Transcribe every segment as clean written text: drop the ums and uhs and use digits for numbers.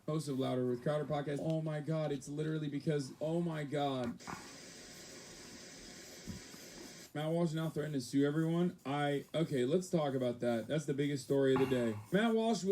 Host of Louder with Crowder podcast. Oh my god, it's literally because, oh my god. Matt Walsh now threatened to sue everyone. Okay, let's talk about that. That's the biggest story of the day. Matt Walsh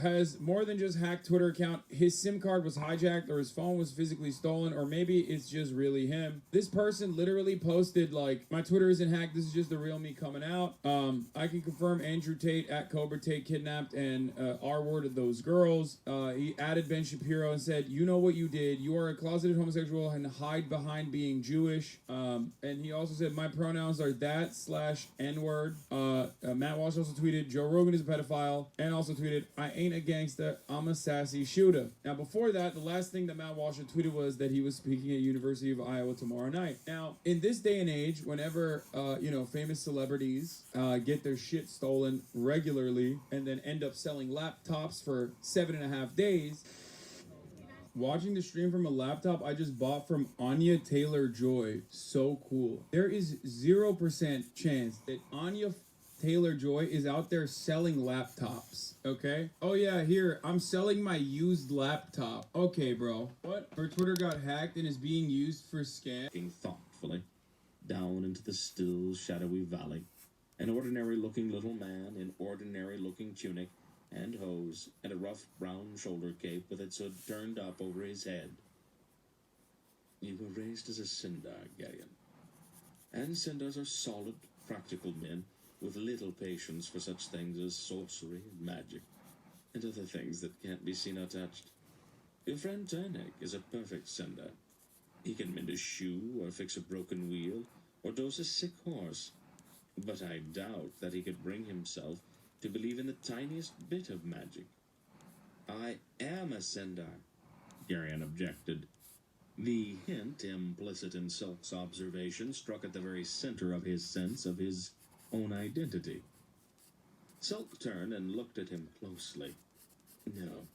has more than just hacked Twitter account. His SIM card was hijacked, or his phone was physically stolen, or maybe it's just really him. This person literally posted like, my Twitter isn't hacked, this is just the real me coming out. I can confirm Andrew Tate at Cobra Tate kidnapped and R-worded those girls. He added Ben Shapiro and said, you know what you did. You are a closeted homosexual and hide behind being Jewish. And he also said, my pronouns are that/N-word. Matt Walsh also tweeted, Joe Rogan is a pedophile, and also tweeted, I ain't a gangsta, I'm a sassy shooter. Now, before that, the last thing that Matt Walsh had tweeted was that he was speaking at University of Iowa tomorrow night. Now, in this day and age, whenever, famous celebrities get their shit stolen regularly and then end up selling laptops for 7.5 days, watching the stream from a laptop I just bought from Anya Taylor-Joy. So cool. There is 0% chance that Anya Taylor-Joy is out there selling laptops, okay? Oh yeah, here, I'm selling my used laptop. Okay, bro. What? Her Twitter got hacked and is being used for scam? Thoughtfully down into the still, shadowy valley. An ordinary-looking little man in ordinary-looking tunic and hose, and a rough brown shoulder cape with its hood turned up over his head. You were raised as a Sindar, Garion. And Sindars are solid, practical men with little patience for such things as sorcery and magic, and other things that can't be seen or touched. Your friend Turnek is a perfect Sindar. He can mend a shoe, or fix a broken wheel, or dose a sick horse. But I doubt that he could bring himself to believe in the tiniest bit of magic. I am a Sindar, Garion objected. The hint implicit in Silk's observation struck at the very center of his sense of his own identity. Silk turned and looked at him closely. No,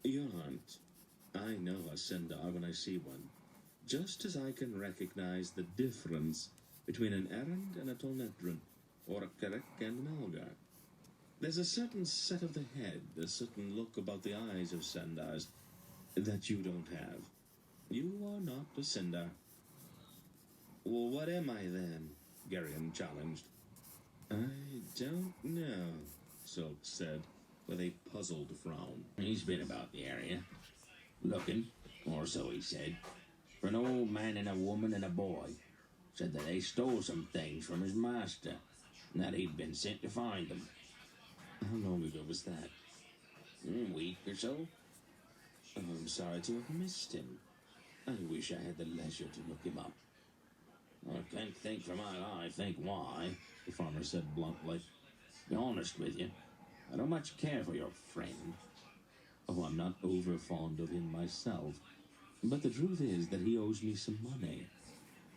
you aren't. I know a Sindar when I see one, just as I can recognize the difference between an errand and a Tolnedron, or a Kerek and an Algar. There's a certain set of the head, a certain look about the eyes of Sindars that you don't have. You are not a Sindar. Well, what am I then? Garion challenged. I don't know, Silk said, with a puzzled frown. He's been about the area, looking, or so he said, for an old man and a woman and a boy. Said that they stole some things from his master, and that he'd been sent to find them. How long ago was that? A week or so. Oh, I'm sorry to have missed him. I wish I had the leisure to look him up. I can't think for my life, think why, the farmer said bluntly. To be honest with you, I don't much care for your friend. Oh, I'm not over fond of him myself, but the truth is that he owes me some money.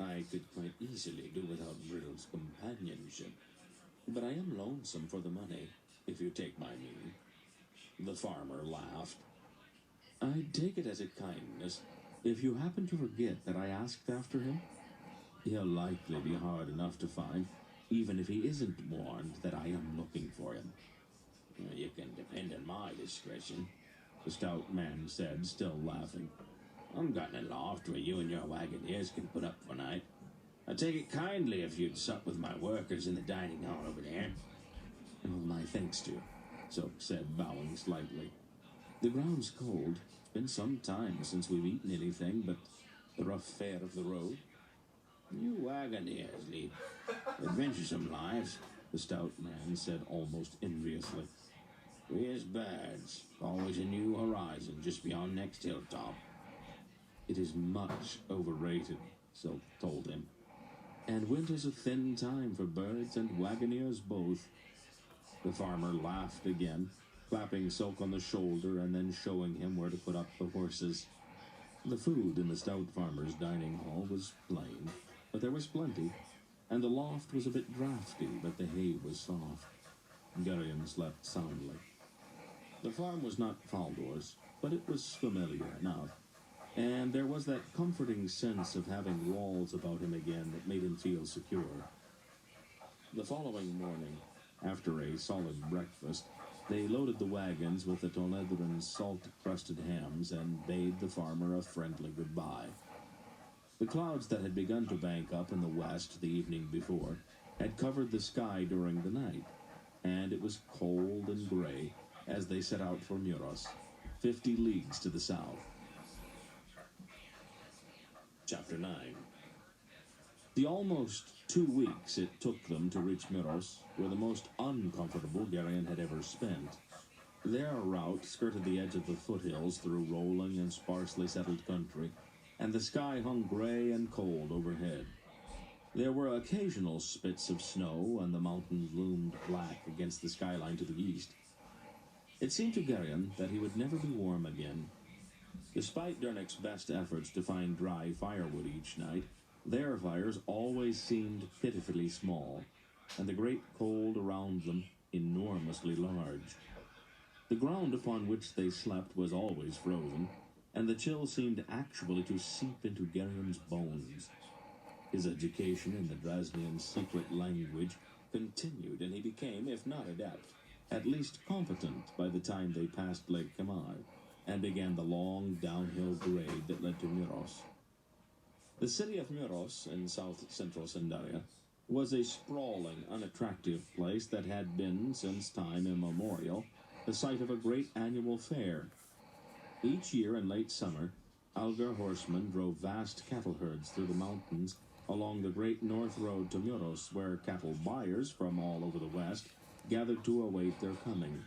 I could quite easily do without Vrill's companionship, but I am lonesome for the money, if you take my meaning. The farmer laughed. I take it as a kindness. If you happen to forget that I asked after him, he'll likely be hard enough to find, even if he isn't warned that I am looking for him. You can depend on my discretion, the stout man said, still laughing. I'm got in a loft where you and your wagoneers can put up for night. I'd take it kindly if you'd sup with my workers in the dining hall over there. Well, my thanks to you, Silk said, bowing slightly. The ground's cold. It's been some time since we've eaten anything but the rough fare of the road. You wagoneers lead adventuresome lives, the stout man said almost enviously. We as birds, always a new horizon just beyond next hilltop. It is much overrated, Silk told him. And winter's a thin time for birds and wagoneers both. The farmer laughed again, clapping Silk on the shoulder and then showing him where to put up the horses. The food in the stout farmer's dining hall was plain, but there was plenty, and the loft was a bit drafty, but the hay was soft. Garion slept soundly. The farm was not Faldor's, but it was familiar enough, and there was that comforting sense of having walls about him again that made him feel secure. The following morning, after a solid breakfast, They loaded the wagons with the Toledoran salt-crusted hams and bade the farmer a friendly goodbye. The clouds that had begun to bank up in the west the evening before had covered the sky during the night, and it was cold and gray as they set out for Muros, 50 leagues to the south. Chapter 9. The almost 2 weeks it took them to reach Muros were the most uncomfortable Garion had ever spent. Their route skirted the edge of the foothills through rolling and sparsely settled country, and the sky hung gray and cold overhead. There were occasional spits of snow, and the mountains loomed black against the skyline to the east. It seemed to Garion that he would never be warm again. Despite Dernick's best efforts to find dry firewood each night, their fires always seemed pitifully small, and the great cold around them enormously large. The ground upon which they slept was always frozen, and the chill seemed actually to seep into Garion's bones. His education in the Drasnian secret language continued, and he became, if not adept, at least competent by the time they passed Lake Kamar and began the long downhill grade that led to Muros. The city of Muros in south-central Sindaria was a sprawling, unattractive place that had been, since time immemorial, the site of a great annual fair. Each year in late summer, Algar horsemen drove vast cattle herds through the mountains along the great north road to Muros, where cattle buyers from all over the west gathered to await their coming.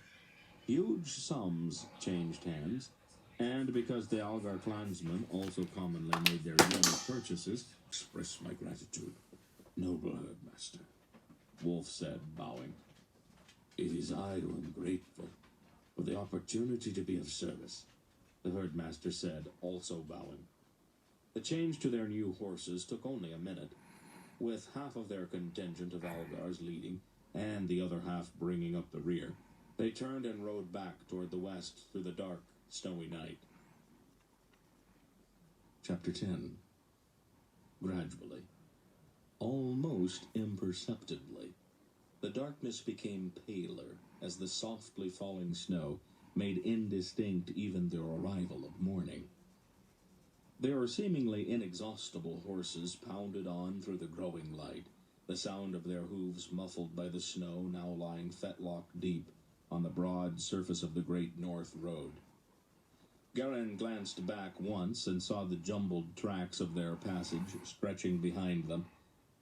Huge sums changed hands, and because the Algar clansmen also commonly made their yearly purchases, Express my gratitude, noble herdmaster, Wolf said, bowing. It is I who am grateful for the opportunity to be of service. The herdmaster said, also bowing. The change to their new horses took only a minute. With half of their contingent of Algars leading, and the other half bringing up the rear, they turned and rode back toward the west through the dark, snowy night. Chapter 10. Gradually, almost imperceptibly, the darkness became paler as the softly falling snow made indistinct even the arrival of morning. Their seemingly inexhaustible horses pounded on through the growing light, the sound of their hooves muffled by the snow now lying fetlock deep on the broad surface of the great north road. Garion glanced back once and saw the jumbled tracks of their passage stretching behind them,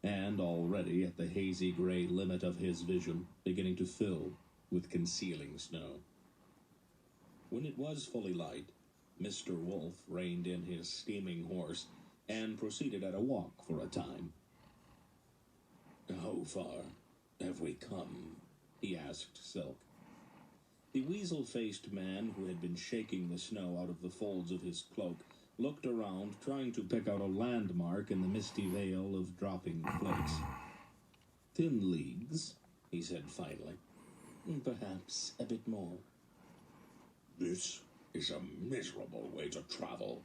and already at the hazy gray limit of his vision beginning to fill with concealing snow. When it was fully light, Mr. Wolf reined in his steaming horse and proceeded at a walk for a time. "How far have we come?" he asked Silk. The weasel-faced man who had been shaking the snow out of the folds of his cloak looked around, trying to pick out a landmark in the misty veil of dropping flakes. 10 leagues, he said finally. Perhaps a bit more. This is a miserable way to travel,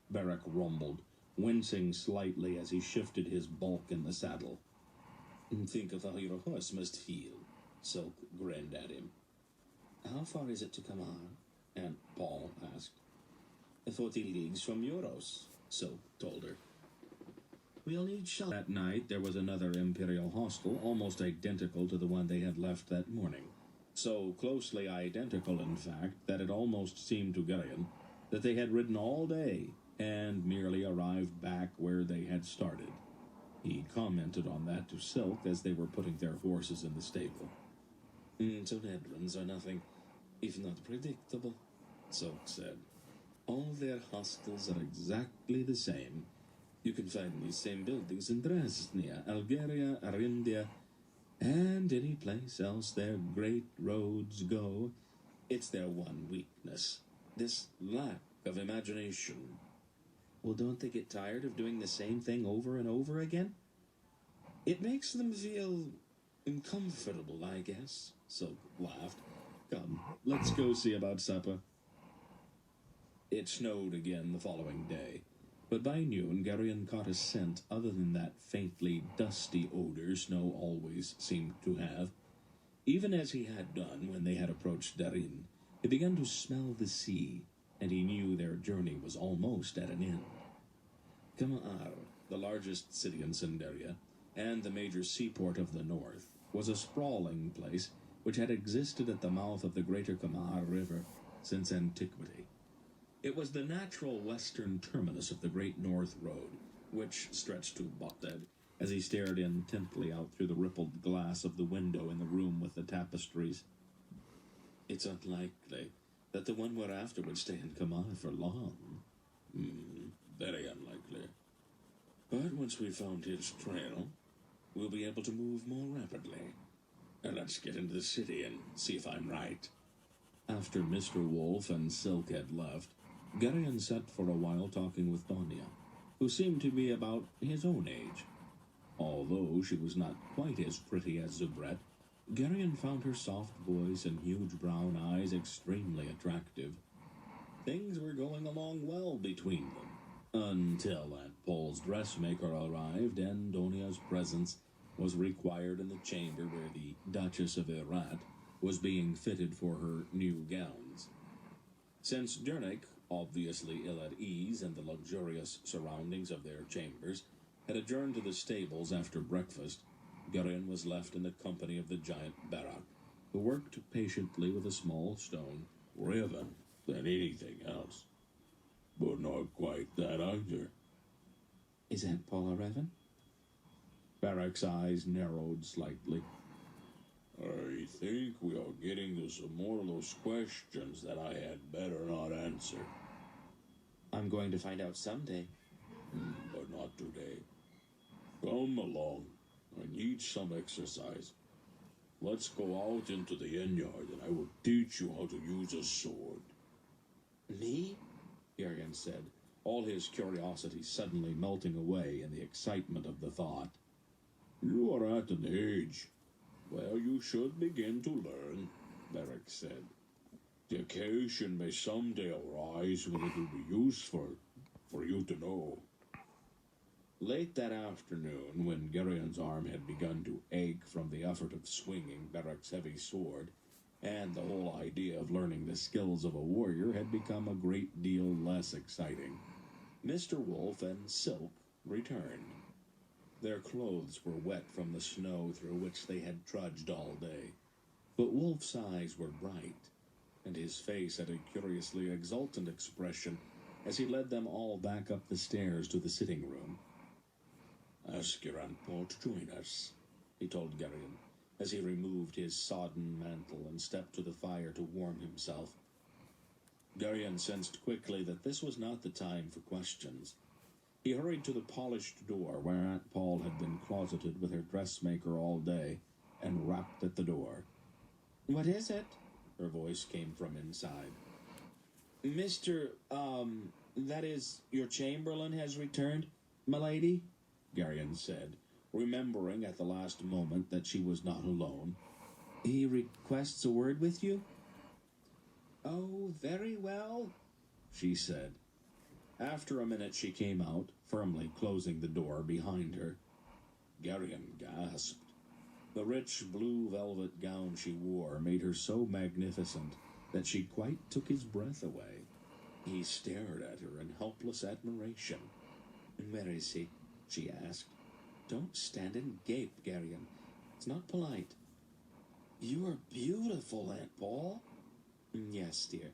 Barak rumbled, wincing slightly as he shifted his bulk in the saddle. Think of how your horse must feel, Silk grinned at him. How far is it to Kamar? Aunt Paul asked. 40 leagues from Muros, Silk told her. We'll need shelter. That night there was another Imperial hostel, almost identical to the one they had left that morning. So closely identical, in fact, that it almost seemed to Garion that they had ridden all day and merely arrived back where they had started. He commented on that to Silk as they were putting their horses in the stable. Tonedrons are nothing, if not predictable, Silk said. All their hostels are exactly the same. You can find these same buildings in Drasnia, Algeria, Arindia, and any place else their great roads go. It's their one weakness, this lack of imagination. Well, don't they get tired of doing the same thing over and over again? It makes them feel uncomfortable, I guess, Silk laughed. Come, let's go see about supper. It snowed again the following day, but by noon Garion caught a scent other than that faintly dusty odor snow always seemed to have. Even as he had done when they had approached Darin, he began to smell the sea, and he knew their journey was almost at an end. Kama'ar, the largest city in Cinderia, and the major seaport of the north, was a sprawling place which had existed at the mouth of the greater Kama'ar River since antiquity. It was the natural western terminus of the Great North Road, which stretched to Baghdad, as he stared intently out through the rippled glass of the window in the room with the tapestries. It's unlikely that the one we're after would stay in Kama'ar for long. Very unlikely. But once we've found his trail, we'll be able to move more rapidly. Now let's get into the city and see if I'm right. After Mr. Wolf and Silk had left, Garion sat for a while talking with Donia, who seemed to be about his own age. Although she was not quite as pretty as Zubret, Garion found her soft voice and huge brown eyes extremely attractive. Things were going along well between them, until Aunt Paul's dressmaker arrived and Donia's presence was required in the chamber where the Duchess of Erat was being fitted for her new gowns. Since Dernick, obviously ill at ease in the luxurious surroundings of their chambers, had adjourned to the stables after breakfast, Garion was left in the company of the giant Barak, who worked patiently with a small stone, raven than anything else. But not quite that either. Is Aunt Paula Raven? Barak's eyes narrowed slightly. I think we are getting to some more of those questions that I had better not answer. I'm going to find out someday. But not today. Come along. I need some exercise. Let's go out into the inn yard and I will teach you how to use a sword. Me? Garion said, all his curiosity suddenly melting away in the excitement of the thought. You are at an age. Well, you should begin to learn, Barak said. The occasion may someday arise when it will be useful for you to know. Late that afternoon, when Garion's arm had begun to ache from the effort of swinging Barak's heavy sword, and the whole idea of learning the skills of a warrior had become a great deal less exciting, Mr. Wolf and Silk returned. Their clothes were wet from the snow through which they had trudged all day, but Wolf's eyes were bright, and his face had a curiously exultant expression as he led them all back up the stairs to the sitting room. Ask your Aunt Paul to join us, he told Garion, as he removed his sodden mantle and stepped to the fire to warm himself. Garion sensed quickly that this was not the time for questions. He hurried to the polished door where Aunt Paul had been closeted with her dressmaker all day and rapped at the door. What is it? Her voice came from inside. Mr. That is, your chamberlain has returned, milady? Garion said, remembering at the last moment that she was not alone. He requests a word with you? Oh, very well, she said. After a minute she came out, firmly closing the door behind her. Garion gasped. The rich blue velvet gown she wore made her so magnificent that she quite took his breath away. He stared at her in helpless admiration. Where is he? She asked. Don't stand and gape, Garion. It's not polite. You are beautiful, Aunt Paul. Yes, dear,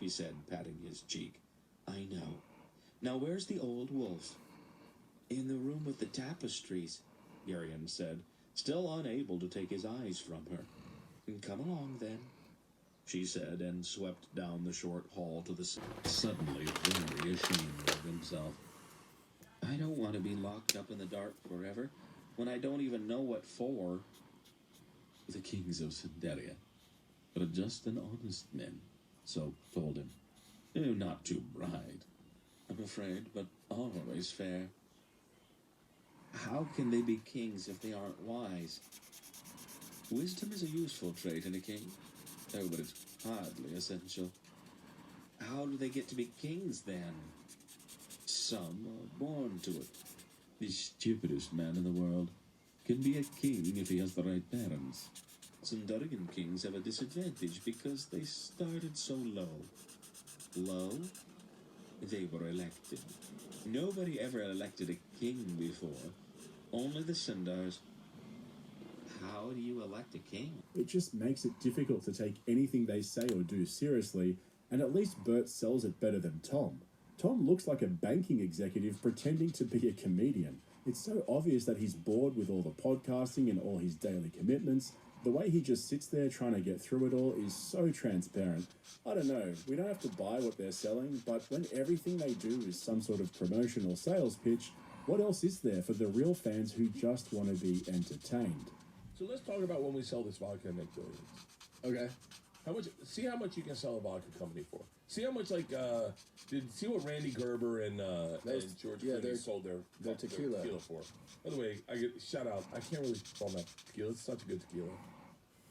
she said, patting his cheek. I know. Now where's the old wolf? In the room with the tapestries, Garion said, still unable to take his eyes from her. Come along, then, she said, and swept down the short hall to the suddenly very ashamed of himself. I don't want to be locked up in the dark forever, when I don't even know what for. The kings of Cinderia, but just an honest men, so told him. Not too bright, I'm afraid, but always fair. How can they be kings if they aren't wise? Wisdom is a useful trait in a king. Oh, but it's hardly essential. How do they get to be kings, then? Some are born to it. The stupidest man in the world can be a king if he has the right parents. and Durigan kings have a disadvantage because they started so low. Low? They were elected. Nobody ever elected a king before. Only the Sindars. How do you elect a king? It just makes it difficult to take anything they say or do seriously, and at least Bert sells it better than Tom. Tom looks like a banking executive pretending to be a comedian. It's so obvious that he's bored with all the podcasting and all his daily commitments. The way he just sits there trying to get through it all is so transparent. I don't know, we don't have to buy what they're selling, but when everything they do is some sort of promotion or sales pitch, what else is there for the real fans who just want to be entertained? So let's talk about when we sell this vodka and make billions. Okay. See how much you can sell a vodka company for. See how much see what Randy Gerber and George Clooney sold their tequila for. By the way, I get shout out. I can't really call that tequila. It's such a good tequila.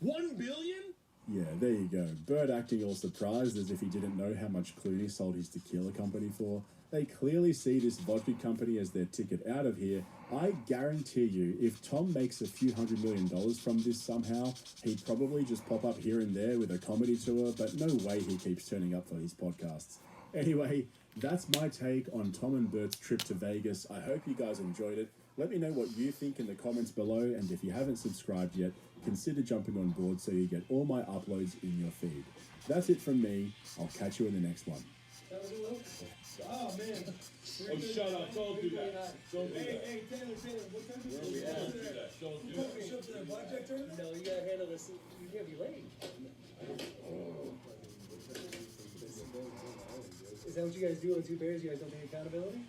$1 billion? Yeah, there you go. Bert acting all surprised as if he didn't know how much Clooney sold his tequila company for. They clearly see this vodka company as their ticket out of here. I guarantee you, if Tom makes a few $100 million from this somehow, he'd probably just pop up here and there with a comedy tour, but no way he keeps turning up for his podcasts. Anyway, that's my take on Tom and Bert's trip to Vegas. I hope you guys enjoyed it. Let me know what you think in the comments below, and if you haven't subscribed yet, consider jumping on board so you get all my uploads in your feed. That's it from me. I'll catch you in the next one. Oh, man. Oh, shut up. Don't do that. Don't do that. Hey, Taylor, what time is it? Don't do that. Don't do that. Show up to the blackjack tournament? No, you gotta handle this. You can't be late. Is that what you guys do on Two Bears? You guys don't take accountability?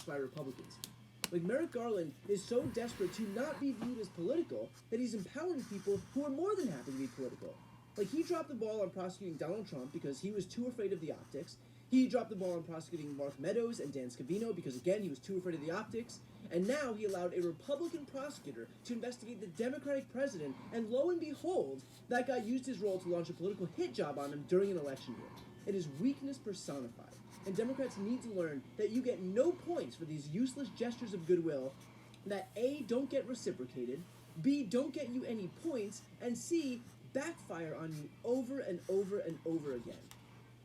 By Republicans. Like, Merrick Garland is so desperate to not be viewed as political that he's empowering people who are more than happy to be political. Like, he dropped the ball on prosecuting Donald Trump because he was too afraid of the optics. He dropped the ball on prosecuting Mark Meadows and Dan Scavino because, again, he was too afraid of the optics. And now he allowed a Republican prosecutor to investigate the Democratic president, and lo and behold, that guy used his role to launch a political hit job on him during an election year. It is weakness personified. And Democrats need to learn that you get no points for these useless gestures of goodwill that A, don't get reciprocated, B, don't get you any points, and C, backfire on you over and over and over again.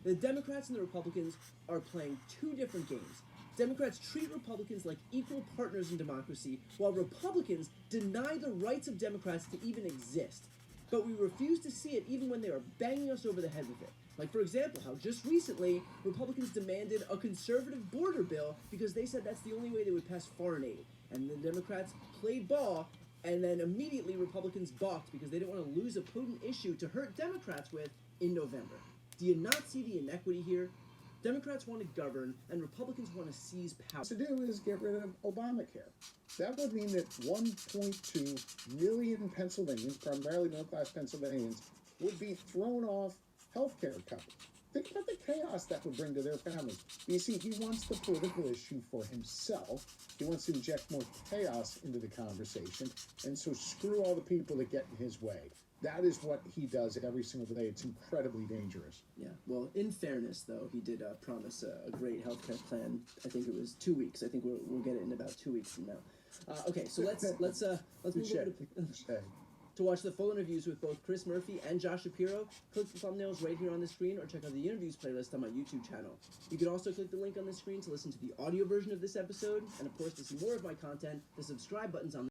The Democrats and the Republicans are playing two different games. Democrats treat Republicans like equal partners in democracy, while Republicans deny the rights of Democrats to even exist. But we refuse to see it even when they are banging us over the head with it. Like, for example, how just recently, Republicans demanded a conservative border bill because they said that's the only way they would pass foreign aid. And the Democrats played ball, and then immediately Republicans balked because they didn't want to lose a potent issue to hurt Democrats with in November. Do you not see the inequity here? Democrats want to govern, and Republicans want to seize power. To do is get rid of Obamacare. That would mean that 1.2 million Pennsylvanians, primarily middle-class Pennsylvanians, would be thrown off healthcare coverage. Think about the chaos that would bring to their families. You see, he wants the political issue for himself. He wants to inject more chaos into the conversation, and so screw all the people that get in his way. That is what he does every single day. It's incredibly dangerous. Yeah, well, in fairness, though, he did promise a great healthcare plan. I think it was 2 weeks. I think we'll get it in about 2 weeks from now. Okay, so let's move over to watch the full interviews with both Chris Murphy and Josh Shapiro. Click the thumbnails right here on the screen, or check out the interviews playlist on my YouTube channel. You can also click the link on the screen to listen to the audio version of this episode, and of course, to see more of my content, the subscribe button's on the